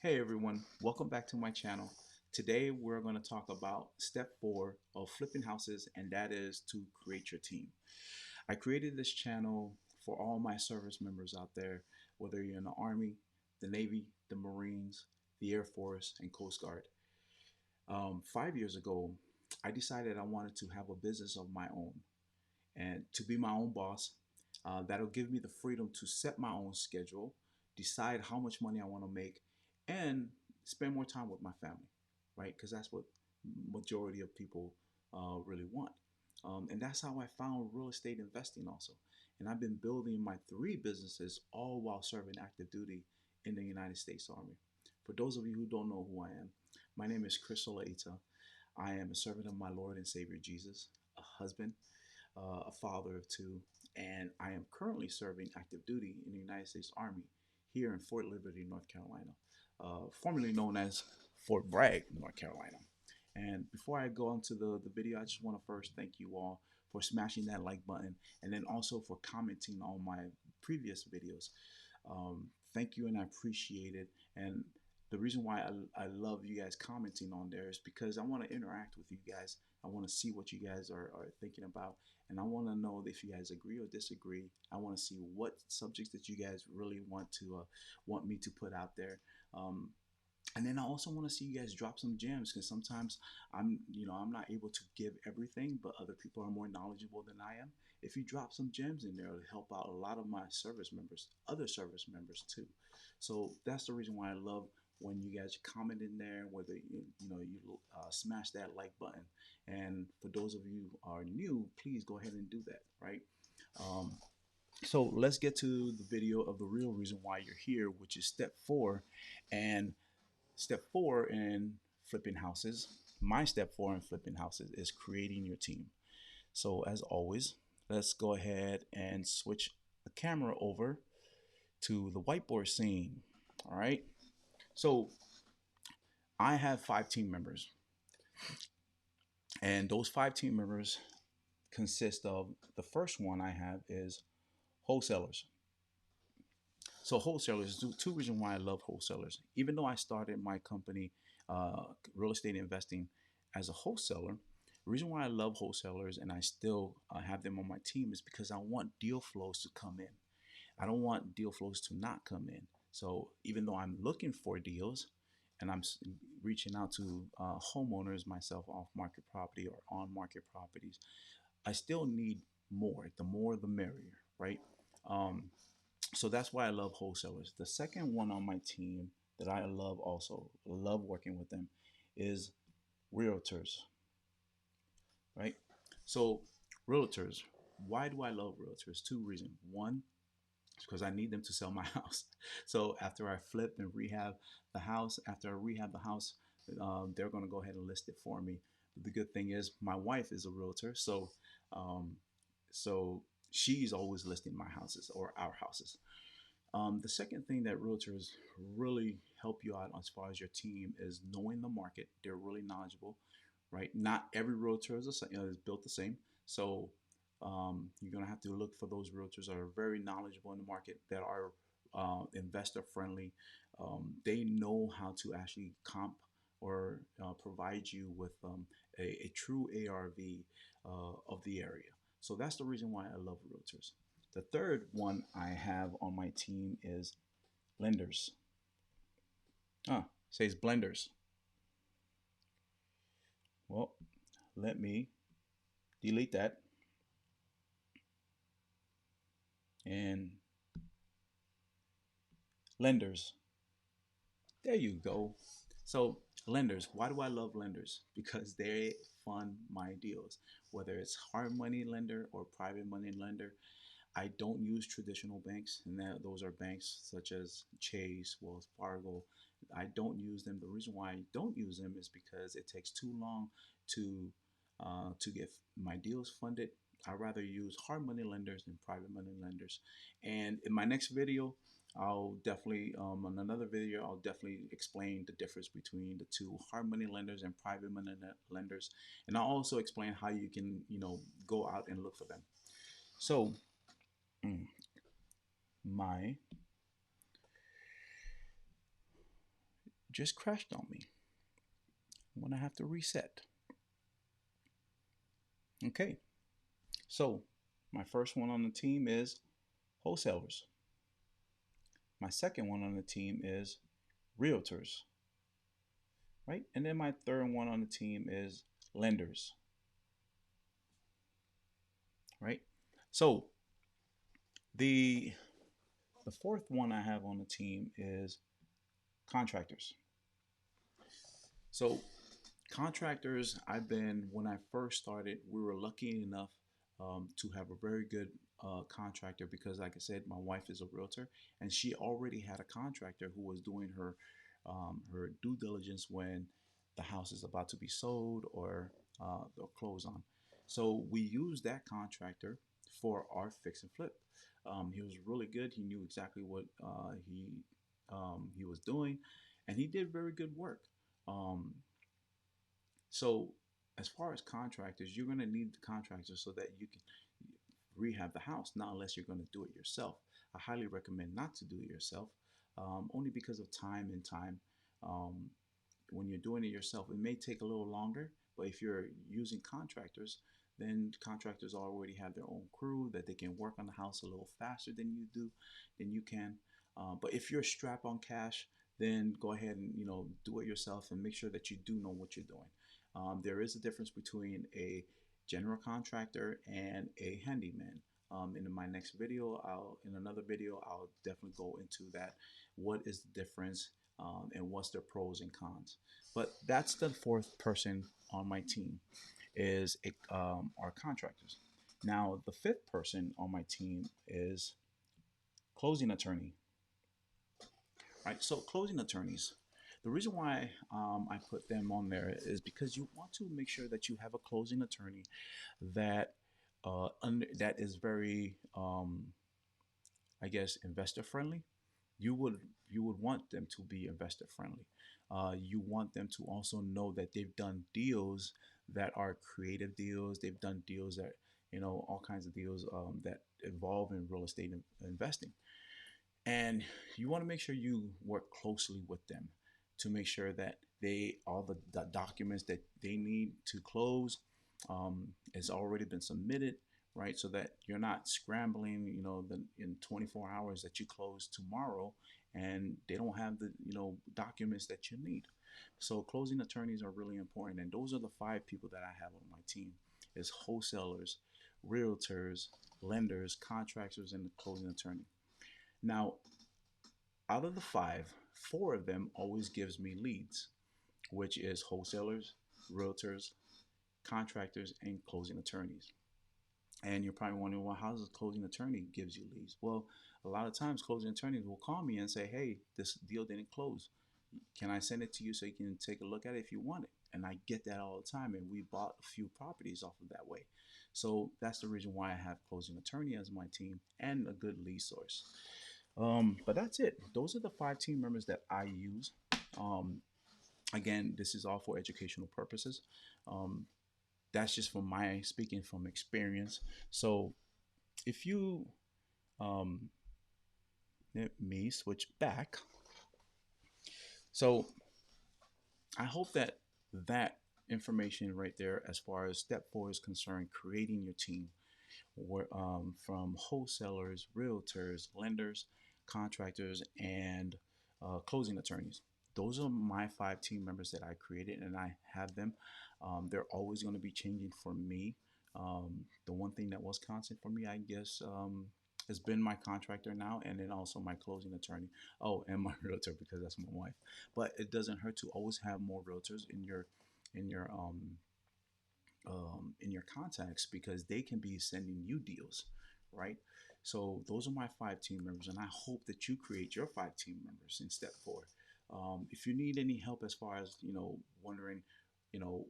Hey everyone, welcome back to my channel. Today we're going to talk about step 4 of flipping houses, and that is to create your team. I created this channel for all my service members out there, whether you're in the Army, the Navy, the Marines, the Air Force, and Coast Guard. 5 years ago, I decided I wanted to have a business of my own and to be my own boss. That'll give me the freedom to set my own schedule, decide how much money I want to make, and spend more time with my family, right? Because that's what majority of people really want. And that's how I found real estate investing also. And I've been building my 3 businesses all while serving active duty in the United States Army. For those of you who don't know who I am, my name is Chris Solaita. I am a servant of my Lord and Savior Jesus, a husband, a father of 2, and I am currently serving active duty in the United States Army here in Fort Liberty, North Carolina, formerly known as Fort Bragg, North Carolina. And before I go into the video, I just want to first thank you all for smashing that like button and then also for commenting on my previous videos. Thank you, and I appreciate it. And the reason why I love you guys commenting on there is because I want to interact with you guys. I want to see what you guys are thinking about, and I want to know if you guys agree or disagree. I want to see what subjects that you guys really want me to put out there. And then I also want to see you guys drop some gems, because sometimes I'm not able to give everything, but other people are more knowledgeable than I am. If you drop some gems in there, it'll help out a lot of my service members, other service members too. So that's the reason why I love when you guys comment in there, whether you smash that like button. And for those of you who are new, please go ahead and do that, right? Um, so let's get to the video of the real reason why you're here, which is step 4. And step 4 in flipping houses, my step 4 in flipping houses, is creating your team. So as always, let's go ahead and switch the camera over to the whiteboard scene. All right. So I have 5 team members, and those 5 team members consist of, the first one I have is wholesalers. So wholesalers, two reasons why I love wholesalers. Even though I started my company, real estate investing, as a wholesaler, the reason why I love wholesalers and I still have them on my team is because I want deal flows to come in. I don't want deal flows to not come in. So even though I'm looking for deals and I'm reaching out to homeowners myself, off market property or on market properties, I still need more. The more, the merrier, right? Um, so that's why I love wholesalers. The second one on my team that I love, also love working with them, is realtors, right? So realtors, why do I love realtors? 2 reasons. One, because I need them to sell my house. So after I flip and rehab the house, after I rehab the house, they're going to go ahead and list it for me. The good thing is my wife is a realtor, um, so she's always listing my houses or our houses. The second thing that realtors really help you out as far as your team is knowing the market. They're really knowledgeable, right? Not every realtor is, is built the same. So you're going to have to look for those realtors that are very knowledgeable in the market, that are investor friendly. They know how to actually comp or provide you with a true ARV of the area. So that's the reason why I love realtors. The third one I have on my team is lenders. Says blenders. Well, let me delete that and lenders. There you go. So lenders, why do I love lenders? Because they fund my deals. Whether it's hard money lender or private money lender, I don't use traditional banks, and those are banks such as Chase, Wells Fargo. I don't use them. The reason why I don't use them is because it takes too long to get my deals funded. I'd rather use hard money lenders than private money lenders. And in my next video, I'll definitely, on another video, I'll definitely explain the difference between the two, hard money lenders and private money lenders. And I'll also explain how you can, go out and look for them. So my just crashed on me. I'm gonna have to reset. Okay, so my first one on the team is wholesalers. My second one on the team is realtors, right? And then my third one on the team is lenders, right? So the the fourth one I have on the team is contractors. So contractors, when I first started, we were lucky enough to have a very good contractor because, like I said, my wife is a realtor and she already had a contractor who was doing her due diligence when the house is about to be sold or they'll close on. So we used that contractor for our fix and flip. He was really good. He knew exactly what he was doing, and he did very good work. Um, so as far as contractors, you're going to need the contractor so that you can rehab the house, not unless you're going to do it yourself. I highly recommend not to do it yourself, only because of time. Um, when you're doing it yourself, it may take a little longer, but if you're using contractors, then contractors already have their own crew that they can work on the house a little faster than you can. But if you're strapped on cash, then go ahead and do it yourself and make sure that you do know what you're doing. There is a difference between a general contractor and a handyman. In my next video, in another video, I'll definitely go into that. What is the difference and what's their pros and cons? But that's the fourth person on my team is our contractors. Now, the fifth person on my team is closing attorney. Right. So closing attorneys. The reason why I put them on there is because you want to make sure that you have a closing attorney that that is very, I guess, investor friendly. You would you would want them to be investor friendly. You want them to also know that they've done deals that are creative deals. They've done deals that all kinds of deals that involve in real estate investing. And you want to make sure you work closely with them to make sure that all the documents that they need to close has already been submitted, right? So that you're not scrambling, in 24 hours that you close tomorrow and they don't have the, documents that you need. So closing attorneys are really important. And those are the five people that I have on my team is wholesalers, realtors, lenders, contractors, and the closing attorney. Now, out of the five, four of them always gives me leads, which is wholesalers, realtors, contractors, and closing attorneys. And you're probably wondering, well, how does a closing attorney gives you leads? Well, a lot of times closing attorneys will call me and say, hey, this deal didn't close. Can I send it to you so you can take a look at it if you want it? And I get that all the time. And we bought a few properties off of that way. So that's the reason why I have closing attorney as my team and a good lead source. But that's it. Those are the five team members that I use. Um, Again, this is all for educational purposes. Um, that's just from my speaking from experience. So if you um, let me switch back. So I hope that that information right there, as far as step four is concerned, creating your team, from wholesalers, realtors, lenders, contractors, and closing attorneys. Those are my five team members that I created, and I have them. They're always going to be changing for me. The one thing that was constant for me, I guess, has been my contractor now, and then also my closing attorney. Oh, and my realtor because that's my wife. But it doesn't hurt to always have more realtors in your in your contacts because they can be sending you deals, right? So those are my five team members, and I hope that you create your five team members in step four. If you need any help as far as wondering, you know,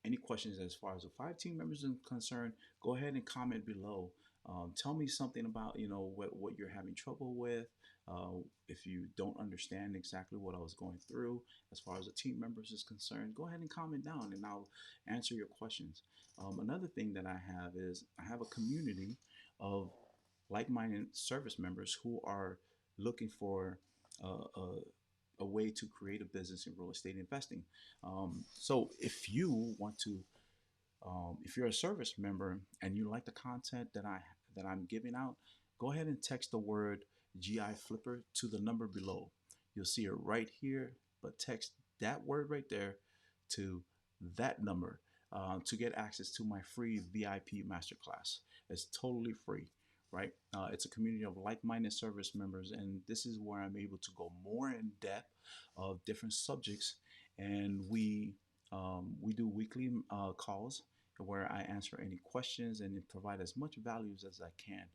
any questions as far as the five team members are concerned, go ahead and comment below. Tell me something about what you're having trouble with. If you don't understand exactly what I was going through as far as the team members is concerned, go ahead and comment down and I'll answer your questions. Another thing that I have is I have a community of like-minded service members who are looking for a a way to create a business in real estate investing. So if you want to, if you're a service member and you like the content that I'm giving out, go ahead and text the word GI Flipper to the number below. You'll see it right here, but text that word right there to that number to get access to my free VIP masterclass. It's totally free, right? It's a community of like-minded service members, and this is where I'm able to go more in depth of different subjects, and we do weekly calls where I answer any questions and provide as much values as I can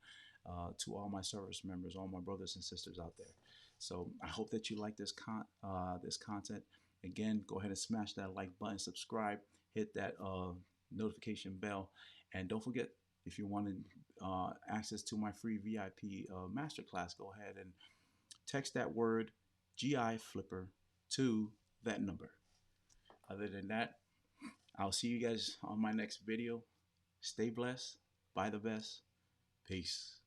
to all my service members, all my brothers and sisters out there. So I hope that you like this content. Again, go ahead and smash that like button, subscribe, hit that notification bell, and don't forget, if you wanted access to my free VIP masterclass, go ahead and text that word GI Flipper to that number. Other than that, I'll see you guys on my next video. Stay blessed. Buy the best. Peace.